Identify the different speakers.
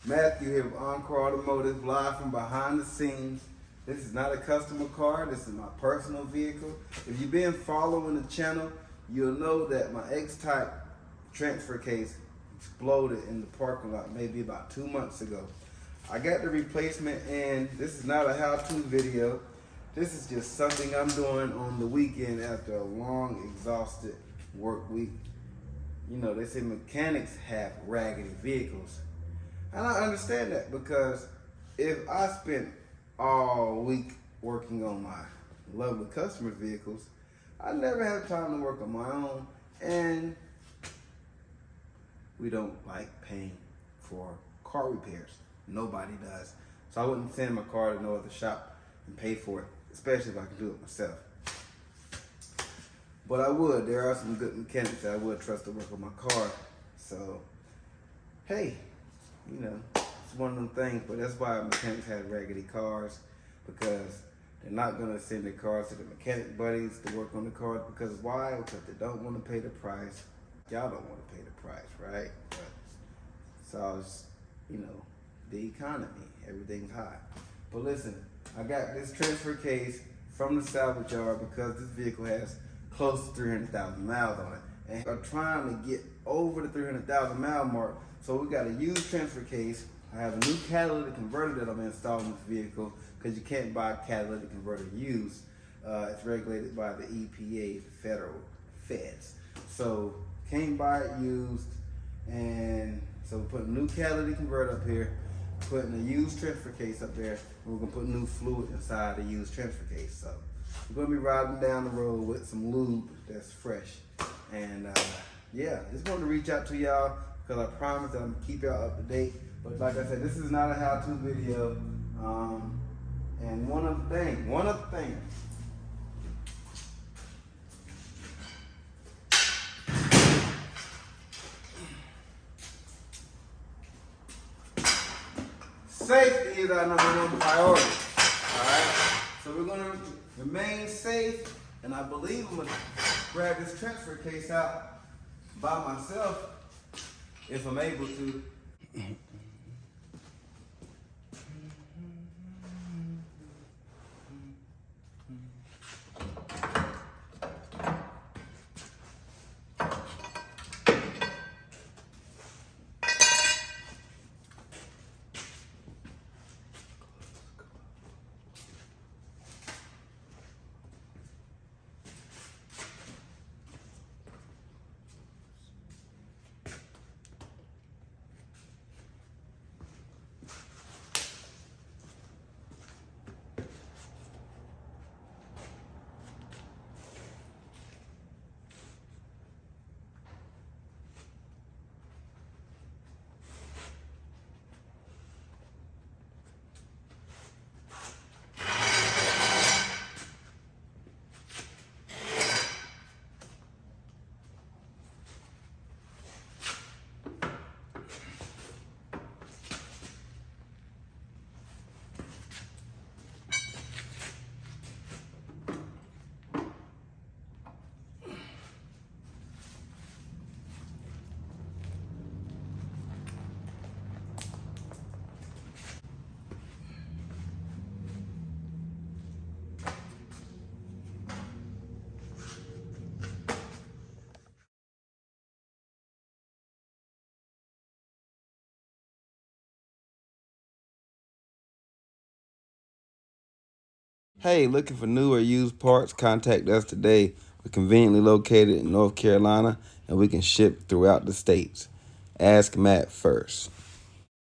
Speaker 1: Matthew here with Encore Automotive, live from behind the scenes. This is not a customer car, this is my personal vehicle. If you've been following the channel, you'll know that my X-Type transfer case exploded in the parking lot maybe about 2 months ago. I got the replacement, and this is not a how-to video. This is just something I'm doing on the weekend after a long, exhausted work week. You know, they say mechanics have raggedy vehicles. And I understand that, because if I spent all week working on my lovely customer vehicles, I never have time to work on my own, and we don't like paying for car repairs. Nobody does. So I wouldn't send my car to no other shop and pay for it, especially if I can do it myself. But I would. There are some good mechanics that I would trust to work on my car. So, hey, you know, it's one of them things. But that's why mechanics have raggedy cars, because they're not going to send their cars to the mechanic buddies to work on the cars. Because why? Because they don't want to pay the price. Y'all don't want to pay the price, right? But it's all just, you know, the economy. Everything's high. But listen, I got this transfer case from the salvage yard because this vehicle has close to 300,000 miles on it. And I'm trying to get over the 300,000 mile mark. So we got a used transfer case. I have a new catalytic converter that I'm installing in this vehicle, because you can't buy a catalytic converter used. It's regulated by the EPA, the federal feds. So can't buy it used. And so we're putting a new catalytic converter up here, putting a used transfer case up there, and we're gonna put new fluid inside the used transfer case. So we're gonna be riding down the road with some lube that's fresh. And yeah, just wanted to reach out to y'all, because I promise that I'm gonna keep y'all up to date. But like I said, this is not a how-to video. And one other thing. Safety is our #1 priority. Alright? So we're gonna remain safe, and I believe I'm gonna grab this transfer case out by myself if I'm able to. Hey, looking for new or used parts? Contact us today. We're conveniently located in North Carolina, and we can ship throughout the states. Ask Matt first.